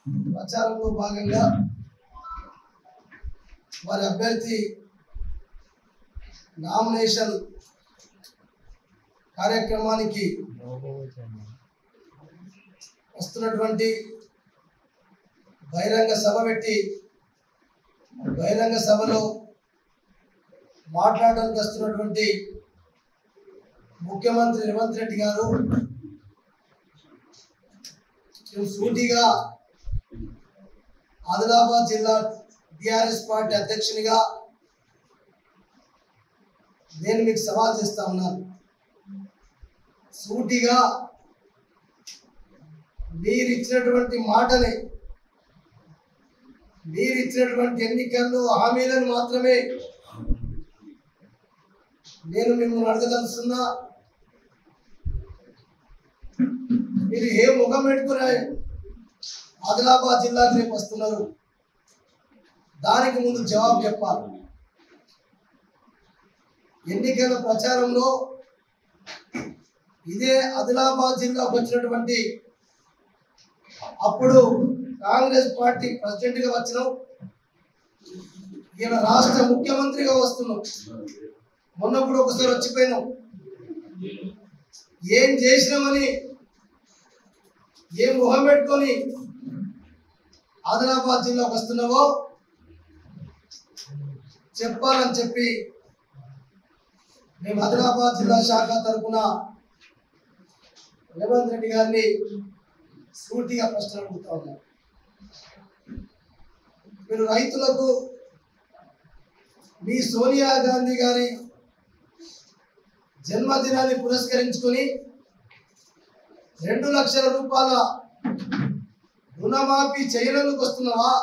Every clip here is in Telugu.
ప్రచారంలో భాగంగా వారి అభ్యర్థి నామినేషన్ కార్యక్రమానికి వస్తున్నటువంటి బహిరంగ సభ పెట్టి బహిరంగ సభలో మాట్లాడడానికి వస్తున్నటువంటి ముఖ్యమంత్రి రేవంత్ రెడ్డి గారు సూటిగా ఆదిలాబాద్ జిల్లా టిఆర్ఎస్ పార్టీ అధ్యక్షునిగా నేను మీకు సవాల్ చేస్తా ఉన్నాను. సూటిగా మీరు ఇచ్చినటువంటి మాటని, మీరు ఇచ్చినటువంటి ఎన్నికల్లో హామీలను మాత్రమే నేను మిమ్మల్ని అడగదలుస్తున్నా. మీరు ఏ ముఖం పెట్టుకుని ఆదిలాబాద్ జిల్లాకు రేపు వస్తున్నారు, దానికి ముందు జవాబు చెప్పాలి. ఎన్నికల ప్రచారంలో ఇదే ఆదిలాబాద్ జిల్లాకు వచ్చినటువంటి అప్పుడు కాంగ్రెస్ పార్టీ ప్రెసిడెంట్గా వచ్చినావు, ఈయన రాష్ట్ర ముఖ్యమంత్రిగా వస్తున్నావు. మొన్నప్పుడు ఒకసారి వచ్చిపోయినావు. ఏం చేసినామని ఏం మొహం పెట్టుకొని ఆదిలాబాద్ జిల్లాకు వస్తున్నావో చెప్పాలని చెప్పి మేము ఆదిలాబాద్ జిల్లా శాఖ తరఫున రేవంత్ రెడ్డి గారిని సూటిగా ప్రశ్నలు అడుగుతా ఉన్నాం. మీరు రైతులకు మీ సోనియా గాంధీ గారి జన్మదినాన్ని పురస్కరించుకొని 2 లక్షల రూపాయల రుణమాఫీ చేయడానికి వస్తున్నావా,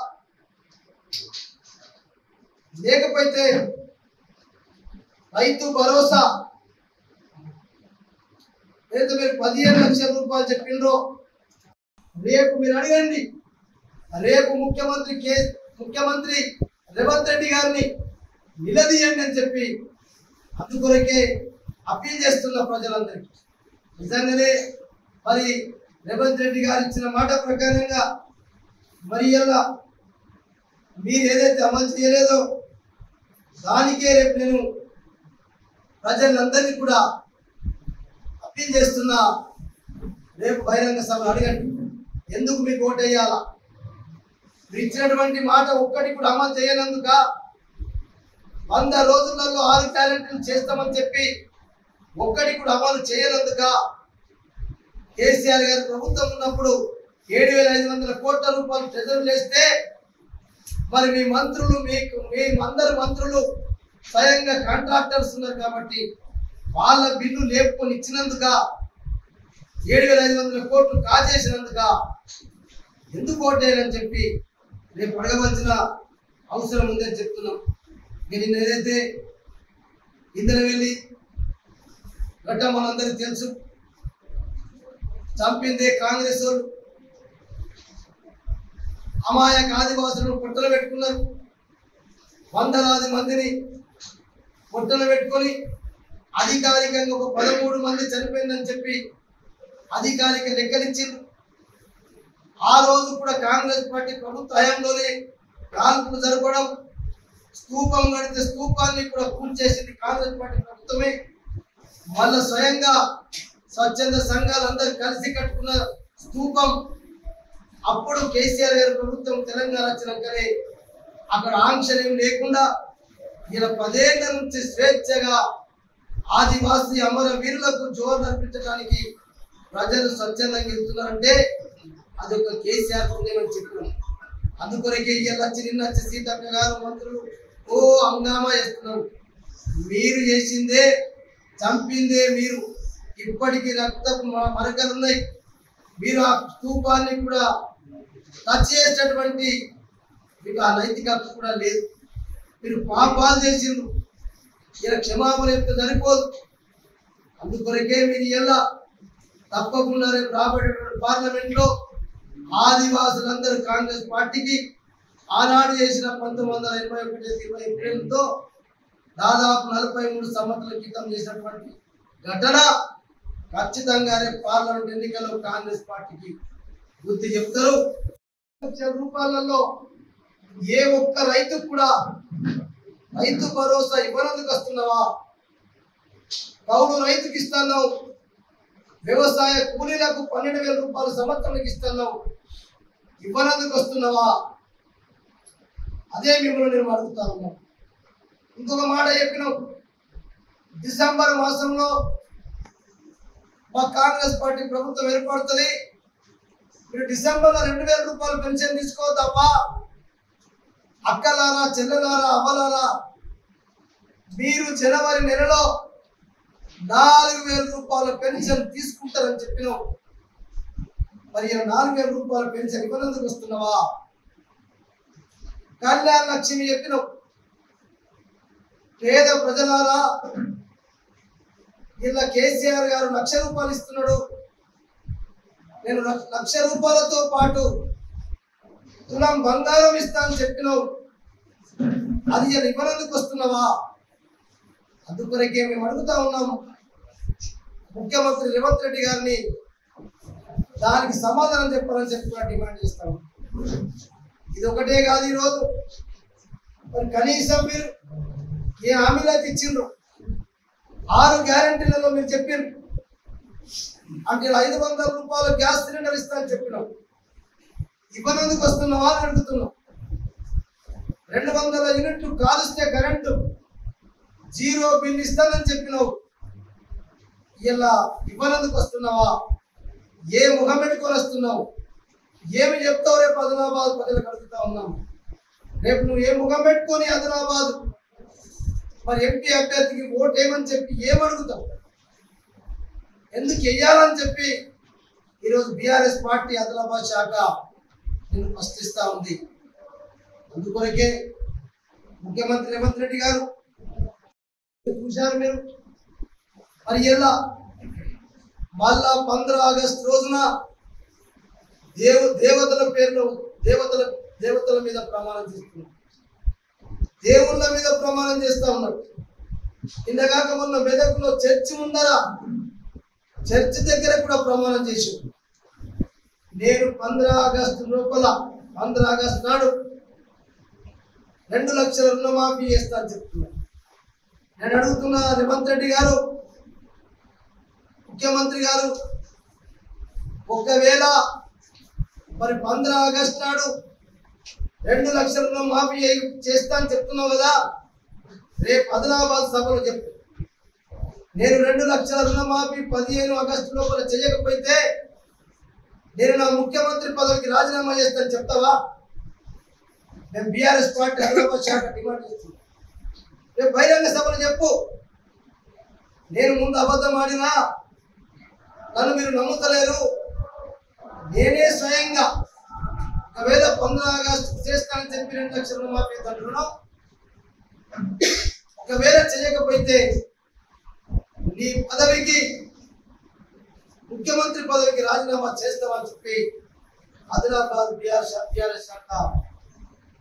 లేకపోతే రైతు భరోసా లేదా మీరు 15 లక్షల రూపాయలు చెప్పిండ్రో రేపు మీరు అడగండి. రేపు ముఖ్యమంత్రి రేవంత్ రెడ్డి గారిని నిలదీయండి అని చెప్పి అందుకొరకే అప్పీల్ చేస్తున్న ప్రజలందరికీ. నిజంగానే మరి రేవంత్ రెడ్డి గారు ఇచ్చిన మాట ప్రకారంగా మరి ఇలా మీరు ఏదైతే అమలు చేయలేదో దానికే రేపు నేను ప్రజలందరినీ కూడా అప్పీల్ చేస్తున్నా. రేపు బహిరంగ సభ అడగండి, ఎందుకు మీకు ఓటు వేయాలా? మీరు ఇచ్చినటువంటి మాట ఒక్కటి కూడా అమలు చేయనందుక 100 రోజులలో 6 టాలెంట్లు చేస్తామని చెప్పి ఒక్కటి కూడా అమలు చేయనందుక కేసీఆర్ గారి ప్రభుత్వం ఉన్నప్పుడు 7,500 కోట్ల రూపాయలు ట్రెజరీలు వేస్తే మరి మీ మంత్రులు మీ అందరు మంత్రులు స్వయంగా కాంట్రాక్టర్స్ ఉన్నారు కాబట్టి వాళ్ళ బిల్లు లేపుకొని ఇచ్చినందుక 7,500 కోట్లు కాజేసినందుక ఎందుకు ఓటేయాలని చెప్పి రేపు అడగవలసిన అవసరం ఉందని చెప్తున్నాం. మీరు నిన్న ఏదైతే ఇందరం వెళ్ళి గట్ట మనందరికీ తెలుసు, చంపిందే కాంగ్రెస్ వాళ్ళు. అమాయక ఆదివాసులను పొట్టలు పెట్టుకున్నారు. వందలాది మందిని పొట్టలు పెట్టుకొని అధికారికంగా ఒక 13 మంది చనిపోయిందని చెప్పి అధికారిక లెక్కలిచ్చింది. ఆ రోజు కూడా కాంగ్రెస్ పార్టీ ప్రభుత్వ హయాంలోనే కాల్పులు జరపడం, స్తూపం కడితే స్తూపాన్ని కూడా కూల్చేసింది కాంగ్రెస్ పార్టీ ప్రభుత్వమే. మళ్ళా స్వయంగా స్వచ్ఛంద సంఘాలందరూ కలిసి కట్టుకున్న స్తూపం అప్పుడు కేసీఆర్ గారి ప్రభుత్వం తెలంగాణ వచ్చినాకనే అక్కడ ఆంక్షలు ఏం లేకుండా ఇలా 10 ఏళ్ల నుంచి స్వేచ్ఛగా ఆదివాసీ అమర వీరులకు జోరు అర్పించడానికి ప్రజలు స్వచ్ఛందంగా వెళ్తున్నారంటే అదొక కేసీఆర్ పుణ్యమని చెప్తున్నాం. అందుకొరకే ఇలా నిన్న వచ్చి సీతక్క గారు మంత్రులు హంగామా చేస్తున్నారు. మీరు చేసిందే, చంపిందే మీరు. ఇప్పటికీ రక్తపు మరకలు ఉన్నాయి. మీరు ఆ స్తూపాన్ని కూడా టచ్ చేసేటటువంటి మీకు ఆ నైతిక హక్కు కూడా లేదు. మీరు పాపాలు చేసిండ్రు, ఇలా క్షమాపణ చెప్తే సరిపోదు. అందుకొరకే మీరు ఇలా తప్పకుండా రేపు రాబోయేటువంటి పార్లమెంట్లో ఆదివాసులందరూ కాంగ్రెస్ పార్టీకి ఆనాడు చేసిన 1981 ఏప్రిల్తో దాదాపు 43 సంవత్సరాల క్రితం చేసినటువంటి ఘటన ఖచ్చితంగా రేపు పార్లమెంట్ ఎన్నికల్లో కాంగ్రెస్ పార్టీకి బుద్ధి చెప్తారు. లక్షల రూపాయలలో ఏ ఒక్క రైతుకు కూడా రైతు భరోసా ఇవ్వనందుకు వస్తున్నావా? కౌలు రైతుకి ఇస్తున్నావు, వ్యవసాయ కూలీలకు 12,000 రూపాయలు సంవత్సరానికి ఇస్తున్నావు, ఇవ్వనందుకు వస్తున్నావా? అదే మిమ్మల్ని నేను అడుగుతా ఉన్నాను. ఇంకొక మాట చెప్పినావు, డిసెంబర్ మాసంలో మా కాంగ్రెస్ పార్టీ ప్రభుత్వం ఏర్పడుతుంది, మీరు డిసెంబర్లో 2,000 రూపాయలు పెన్షన్ తీసుకోవద్దామా? అక్కలారా, చెల్లెలారా, అవ్వలారా, మీరు జనవరి నెలలో 4,000 రూపాయల పెన్షన్ తీసుకుంటారని చెప్పినావు. మరి 4,000 రూపాయల పెన్షన్ ఇవ్వనందుకు వస్తున్నావా? కళ్యాణ లక్ష్మి చెప్పినావు, పేద ప్రజలారా, ఇలా కేసీఆర్ గారు 1,00,000 రూపాయలు ఇస్తున్నాడు, నేను 1,00,000 రూపాయలతో పాటు తులం బంగారం ఇస్తానని చెప్పినావు. అది ఇవ్వనందుకు వస్తున్నావా? అందుకొరకే మేము అడుగుతా ఉన్నాము ముఖ్యమంత్రి రేవంత్ రెడ్డి గారిని, దానికి సమాధానం చెప్పాలని చెప్పి కూడా డిమాండ్ చేస్తాము. ఇది ఒకటే కాదు, ఈరోజు మరి కనీసం మీరు ఏ హామీలు అయితే ఇచ్చిండ్రు, 6 గ్యారంటీలలో మీరు చెప్పారు అంటే 500 రూపాయల గ్యాస్ సిలిండర్ ఇస్తానని చెప్పినాం, ఇవ్వనందుకు వస్తున్నావా అని అడుగుతున్నాం. 200 యూనిట్లు కాలుస్తే కరెంటు 0 బిల్ ఇస్తానని చెప్పినావు, ఇలా ఇవ్వనందుకు వస్తున్నావా? ఏ ముఖం పెట్టుకొని వస్తున్నావు? ఏమి చెప్తావు? రేపు ఆదిలాబాద్ ప్రజలకు అడుగుతా ఉన్నాం, రేపు నువ్వు ఏ ముఖం పెట్టుకొని ఆదిలాబాద్ మరి ఎంపీ అభ్యర్థికి ఓటు ఏమని చెప్పి ఏమడుగుతావు? ఎందుకు వెయ్యాలని చెప్పి ఈరోజు బీఆర్ఎస్ పార్టీ ఆదిలాబాద్ శాఖ నేను ప్రశ్నిస్తా ఉంది. అందుకొరకే ముఖ్యమంత్రి రేవంత్ రెడ్డి గారు చూశారు మీరు, మరి ఇలా మళ్ళా 15 ఆగస్టు రోజున దేవతల పేర్లు దేవతల మీద ప్రమాణం చేస్తున్నారు, దేవుళ్ళ మీద ప్రమాణం చేస్తా ఉన్నారు. ఇంతకాక మొన్న మెదక్లో చర్చి ముందర చర్చి దగ్గర కూడా ప్రమాణం చేశారు, నేను 15 ఆగస్టు లోపల 15 ఆగస్టు నాడు 2 లక్షల రుణమాఫీ చేస్తాను చెప్తున్నారు. నేను అడుగుతున్నా రేవంత్ రెడ్డి గారు, ముఖ్యమంత్రి గారు, ఒకవేళ మరి 15 ఆగస్టు నాడు 2 లక్షల రుణమాఫీ చేస్తా అని చెప్తున్నావు కదా, రేపు ఆదిలాబాద్ సభలో చెప్పు, నేను 2 లక్షల రుణమాఫీ 15 ఆగస్టు లోపల చేయకపోతే నేను నా ముఖ్యమంత్రి పదవికి రాజీనామా చేస్తాను చెప్తావా? నేను బీఆర్ఎస్ పార్టీ ఆదిలాబాద్ శాఖ డిమాండ్ చేస్తున్నాను, రేపు బహిరంగ సభలో చెప్పు. నేను ముందు అబద్ధం ఆడినా నన్ను మీరు నమ్ముతలేరు, నేనే స్వయంగా ఒకవేళ 15 ఆగస్టు చేస్తానని చెప్పి 2 లక్షల రుణమాఫీ అంటున్నాను, ఒకవేళ చేయకపోతే నీ పదవికి ముఖ్యమంత్రి పదవికి రాజీనామా చేస్తామని చెప్పి ఆదిలాబాద్ బీఆర్ఎస్ శాఖ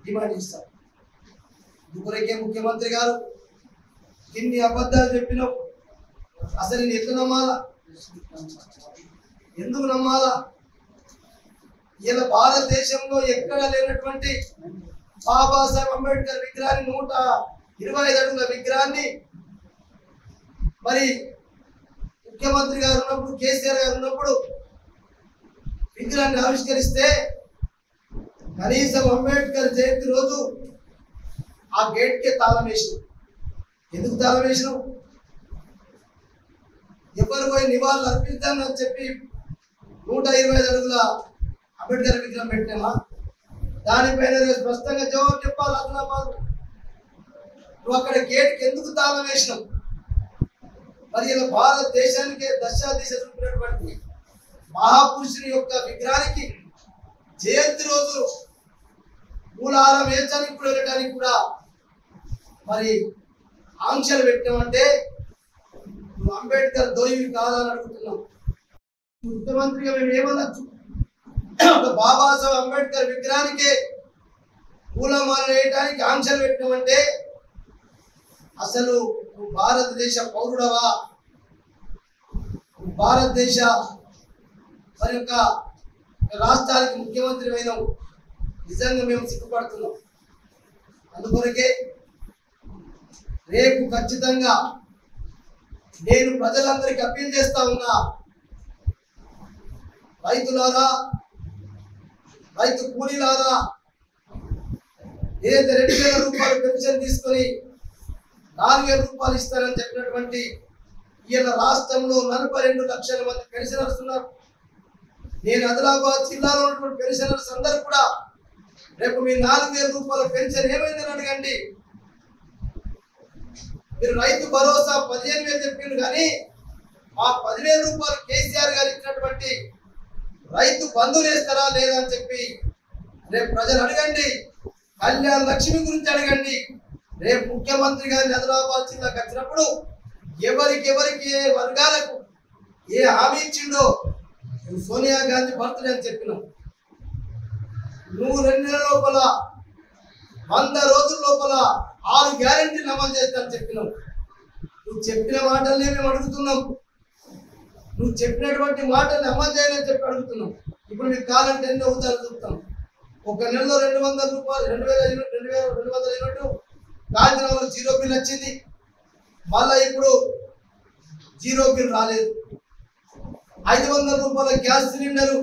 డిమాండ్ చేస్తారు. ఇప్పటికే ముఖ్యమంత్రి గారు ఇన్ని అబద్ధాలు చెప్పినావు, అసలు నేను ఎట్లా నమ్మాలా? ఎందుకు నమ్మాలా? ఇలా భారతదేశంలో ఎక్కడ లేనటువంటి బాబాసాహెబ్ అంబేద్కర్ విగ్రహాన్ని 125 అడుగుల విగ్రహాన్ని మరి ముఖ్యమంత్రి గారు ఉన్నప్పుడు, కేసీఆర్ గారు ఉన్నప్పుడు విగ్రహాన్ని ఆవిష్కరిస్తే కనీసం అంబేద్కర్ జయంతి రోజు ఆ గేట్కే తాళం వేసినాం. ఎందుకు తాళం వేసినాం? ఎవరు పోయి నివాళులు అర్పిద్దామని చెప్పి 125 అడుగుల అంబేద్కర్ విగ్రహం పెట్టినామా? దానిపైన స్పష్టంగా జవాబు చెప్పాలి. ఆదిలాబాద్ నువ్వు అక్కడ గేట్కి ఎందుకు తాళం వేసినావు? మరి ఇలా భారతదేశానికి దశాదిశ చూపినటువంటి మహాపురుషుని యొక్క విగ్రహానికి జయంతి రోజు మూలాహారం వేయడానికి కూడా వెళ్ళడానికి కూడా మరి ఆంక్షలు పెట్టామంటే నువ్వు అంబేద్కర్ దోయివి కాదని అడుగుతున్నావు. ముఖ్యమంత్రిగా మేము ఏమనొచ్చు? ఒక బాబాసాహెబ్ అంబేద్కర్ విగ్రహానికి పూలమాల వేయడానికి ఆంక్షలు పెట్టామంటే అసలు నువ్వు భారతదేశ పౌరుడవా? భారతదేశ మరి యొక్క రాష్ట్రానికి ముఖ్యమంత్రి అయినావు, నిజంగా మేము సిగ్గుపడుతున్నాం. అందుకొరకే రేపు ఖచ్చితంగా నేను ప్రజలందరికీ అప్పీల్ చేస్తా ఉన్నా, రైతులారా, రైతు కూలీలారా, ఏదైతే 2,000 రూపాయలు పెన్షన్ తీసుకొని 4,000 రూపాయలు ఇస్తారని చెప్పినటువంటి ఈయన రాష్ట్రంలో 42 లక్షల మంది పెన్షనర్స్ ఉన్నారు. నేను ఆదిలాబాద్ జిల్లాలో ఉన్నటువంటి పెన్షనర్స్ అందరూ కూడా రేపు మీ 4,000 రూపాయల పెన్షన్ ఏమైందని అడగండి. మీరు రైతు భరోసా 15,000 చెప్పిండు, కానీ ఆ 10,000 రూపాయలు కేసీఆర్ గారు ఇచ్చినటువంటి రైతు బంధువులు వేస్తారా లేదా అని చెప్పి రేపు ప్రజలు అడగండి. కళ్యాణ లక్ష్మి గురించి అడగండి. రేపు ముఖ్యమంత్రి గారిని ఆదిలాబాద్ జిల్లాకు వచ్చినప్పుడు ఎవరికి ఏ వర్గాలకు ఏ హామీ ఇచ్చిండో, సోనియా గాంధీ బర్త్డే అని చెప్పినావు, నువ్వు 2 నెలల లోపల 100 రోజుల లోపల 6 గ్యారెంటీలు అమలు చేస్తానని చెప్పినావు. నువ్వు చెప్పిన మాటలనే మేము అడుగుతున్నాం. నువ్వు చెప్పినటువంటి మాటల్ని అమలు చేయాలని చెప్పి అడుగుతున్నాం. ఇప్పుడు మీకు కావాలంటే ఎన్నో ఉదాహరణలు చెప్తాం. ఒక నెలలో 200 రూపాయలు 2,200 యూనిట్ గాంధీనగర్ జీరో బిల్ వచ్చింది. మళ్ళీ ఇప్పుడు జీరో బిల్ రాలేదు. 500 రూపాయల గ్యాస్ సిలిండరు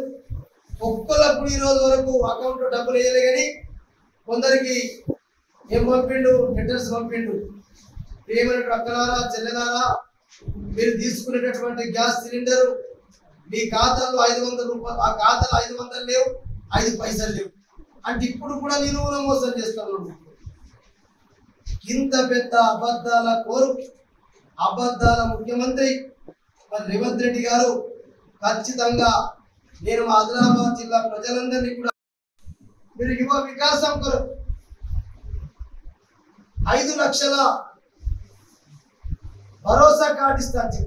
ఒక్కళ్ళప్పుడు ఈ రోజు వరకు అకౌంట్లో డబ్బులు వేయలే, కానీ కొందరికి ఏం పంపిండు, లెటర్స్ పంపిండు. ఏమైనా అక్కలారా చెల్లెలారా, మీరు తీసుకునేటటువంటి గ్యాస్ సిలిండరు మీ ఖాతాలో 500 రూపాయలు, ఆ ఖాతాలో 500 లేవు, 5 పైసలు లేవు అంటే ఇప్పుడు కూడా నిలువున మోసం చేస్తాను. ఇంత పెద్ద అబద్ధాల కోరు, అబద్ధాల ముఖ్యమంత్రి మరి రేవంత్ రెడ్డి గారు ఖచ్చితంగా నేను మా ఆదిలాబాద్ జిల్లా ప్రజలందరినీ కూడా మీరు యువ వికాసం కొరకు 5 లక్షల భరోసా కార్డు ఇస్తాను.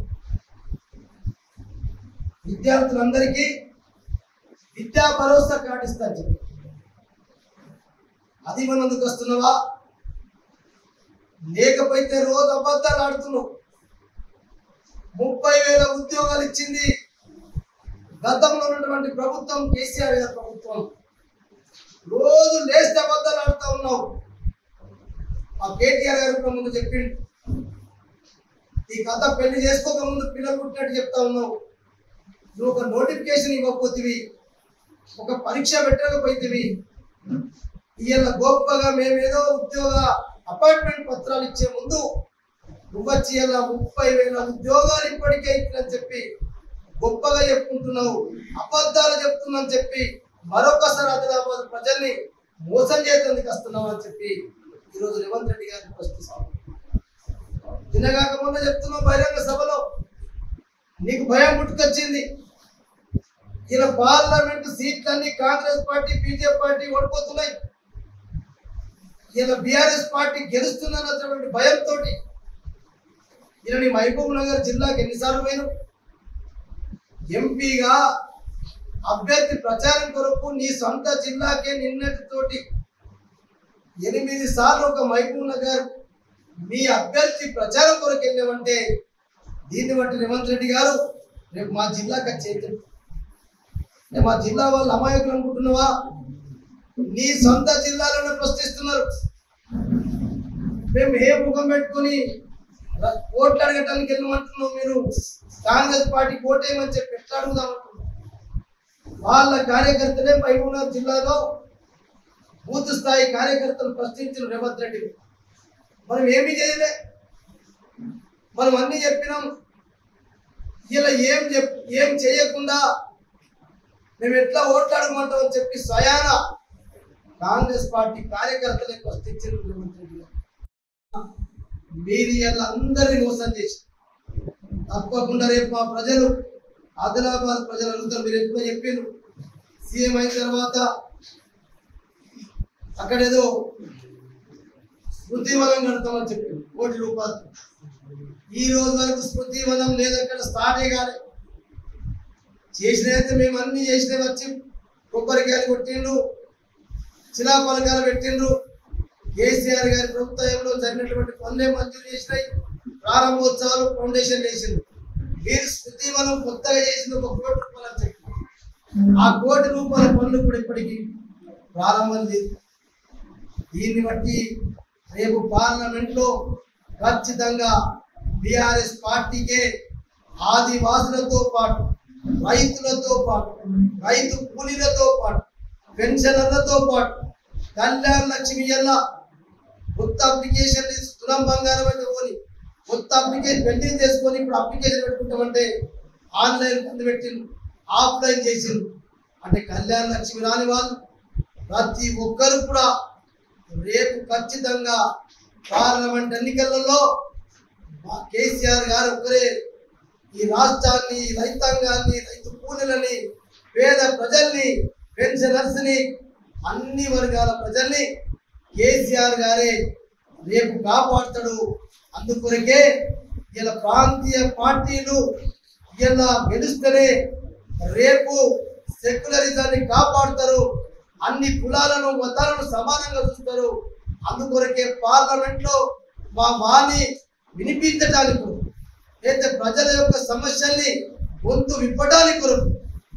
విద్యార్థులందరికీ విద్యా భరోసా కార్డు ఇస్తాను. అది మనందుకు వస్తున్నావా? లేకపోతే రోజు అబద్ధాలు ఆడుతున్నావు. 30,000 ఉద్యోగాలు ఇచ్చింది గతంలో ఉన్నటువంటి ప్రభుత్వం, కేసీఆర్ గారి ప్రభుత్వం. రోజు లేస్తే అబద్ధాలు ఆడుతూ ఉన్నావు. ఆ కేటీఆర్ గారు కూడా ముందు చెప్పిండు, ఈ కథ పెళ్లి చేసుకోక ముందు పిల్లలు పుట్టినట్టు చెప్తా ఉన్నావు. నువ్వు ఒక నోటిఫికేషన్ ఇవ్వకపోతివి, ఒక పరీక్ష పెట్టకపోయితివి. ఇవాళ గొప్పగా మేమేదో ఉద్యోగ అపాయింట్మెంట్ పత్రాలు ఇచ్చే ముందు నువ్వు వచ్చి ఇలా 30,000 ఉద్యోగాలు ఇప్పటికే ఇచ్చినని చెప్పి గొప్పగా చెప్పుకుంటున్నావు. అబద్ధాలు చెప్తున్నావు చెప్పి మరొకసారి ఆదిలాబాద్ ప్రజల్ని మోసం చేయడానికి వస్తున్నావు అని చెప్పి ఈరోజు రేవంత్ రెడ్డి గారిని ప్రశ్నిస్తాం. తినగాక మొన్న చెప్తున్నావు బహిరంగ సభలో, నీకు భయం పుట్టుకొచ్చింది. ఇలా పార్లమెంట్ సీట్లన్నీ కాంగ్రెస్ పార్టీ, బీజేపీ పార్టీ ఓడిపోతున్నాయి. ఇలా బీఆర్ఎస్ పార్టీ గెలుస్తుందన్నటువంటి భయంతో ఇలా నీ మహబూబ్ నగర్ జిల్లాకి ఎన్నిసార్లు పోయినావు? ఎంపీగా అభ్యర్థి ప్రచారం కొరకు నీ సొంత జిల్లాకే నిన్నటితోటి 8 సార్లు ఒక మహబూబ్ నగర్ మీ అభ్యర్థి ప్రచారం కొరకు వెళ్ళామంటే దీన్ని బట్టి రేవంత్ రెడ్డి గారు రేపు మా జిల్లాకి చేతులు మా జిల్లా వాళ్ళు అమాయకులు అనుకుంటున్నావా? నీ సొంత జిల్లాలోనే ప్రశ్నిస్తున్నారు. మేము ఏ ముఖం పెట్టుకుని ఓట్లు అడగటానికి వెళ్ళమంటున్నాం? మీరు కాంగ్రెస్ పార్టీ ఓటేయమని చెప్పి ఎట్లా అడుగుదామంటున్నాం? వాళ్ళ కార్యకర్తలే మహబూబ్నగర్ జిల్లాలో బూత్ స్థాయి కార్యకర్తలు ప్రశ్నించిన రేవంత్ రెడ్డి. మనం ఏమీ చేయలే, మనం అన్ని చెప్పినాం. ఇలా ఏం చేయకుండా మేము ఎట్లా ఓట్లు అడగమంటాం అని చెప్పి స్వయాన కాంగ్రెస్ పార్టీ కార్యకర్తలే ప్రశ్నించిన రేవంత్ రెడ్డి గారు. మీరు ఇలా అందరినీ మోసం చేసి తప్పకుండా రేపు మా ప్రజలు, ఆదిలాబాద్ ప్రజలు అడుగుతారు. మీరు ఎప్పుడో చెప్పారు సీఎం అయిన తర్వాత అక్కడేదో స్మృతివనం కడతామని చెప్పారు, ₹1 కోట్ల. ఈ రోజు వరకు స్మృతివనం లేదు, అక్కడ స్టార్టే కాలే. చేసినైతే మేము అన్ని చేసినవి వచ్చి కొబ్బరికాయలు కొట్టిండ్రు, శిలాఫలకాలు పెట్టిండ్రు. కేసీఆర్ గారి ప్రభుత్వంలో జరిగినటువంటి పనులే మంజూరు చేసినాయి, ప్రారంభోత్సవాలు, ఫౌండేషన్ వేసిండ్రు. మీరు స్మృతివనం కొత్తగా చేసిన ₹1 కోటి అని చెప్పి ఆ ₹1 కోటి పనులు కూడా ఇప్పటికీ ప్రారంభం లేదు. దీన్ని బట్టి రేపు పార్లమెంట్లో ఖచ్చితంగా బీఆర్ఎస్ పార్టీకే ఆదివాసులతో పాటు, రైతులతో పాటు, రైతు కూలీలతో పాటు, పెన్షనర్లతో పాటు, కళ్యాణ లక్ష్మి ఎలా కొత్త అప్లికేషన్ తులం బంగారం అయితే పోని కొత్త అప్లికేషన్ పెండింగ్ చేసుకొని ఇప్పుడు అప్లికేషన్ పెట్టుకుంటామంటే ఆన్లైన్ కింద పెట్టిండు, ఆఫ్లైన్ చేసిండు. అంటే కళ్యాణ లక్ష్మి రాని వాళ్ళు ప్రతి ఒక్కరు కూడా రేపు ఖచ్చితంగా పార్లమెంట్ ఎన్నికలలో కేసీఆర్ గారు ఒకరే ఈ రాష్ట్రాన్ని, రైతాంగాన్ని, రైతు కూలీలని, పేద ప్రజల్ని, పెన్షనర్స్ ని, అన్ని వర్గాల ప్రజల్ని కేసీఆర్ గారే రేపు కాపాడుతాడు. అందుకొరకే ఇలా ప్రాంతీయ పార్టీలు ఇలా గెలుస్తేనే రేపు సెక్యులరిజాన్ని కాపాడుతారు, అన్ని కులాలను మతాలను సమానంగా చూస్తారు. అందుకొరకే పార్లమెంట్ లో మా వాణి వినిపించడానికి, అయితే ప్రజల యొక్క సమస్యల్ని గొంతు విప్పడానికి కొరకు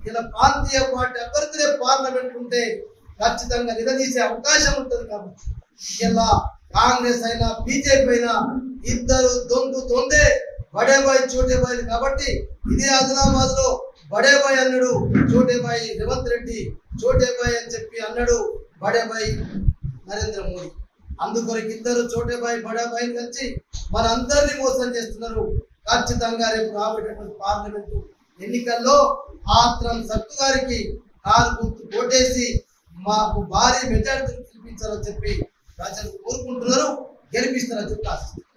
ఇలా ప్రాంతీయ పార్టీ అభ్యర్థులే పార్లమెంట్ ఉంటే ఖచ్చితంగా నిలదీసే అవకాశం ఉంటుంది. కాబట్టి ఇలా కాంగ్రెస్ అయినా బీజేపీ అయినా ఇద్దరు తొందే బడేబాయి చోటేబాయి. కాబట్టి ఇదే ఆదిలాబాద్ లో బడేబాయి అన్నాడు చోటేబాయి రేవంత్ రెడ్డి, చోటేబాయి అని చెప్పి అన్నాడు బడేబాయి నరేంద్ర మోడీ. అందుకొరకు ఇద్దరు చోటేబాయి బడేబాయిని కలిసి మన అందరినీ మోసం చేస్తున్నారు. ఖచ్చితంగా రేపు రాబోయేటువంటి పార్లమెంటు ఎన్నికల్లో ఆత్రం సత్తు గారికి కారు గుర్తు ఓటేసి మాకు భారీ మెజార్టీని గెలిపించాలని చెప్పి ప్రజలు కోరుకుంటున్నారు, గెలిపిస్తారని చెప్పి ఆశిస్తున్నారు.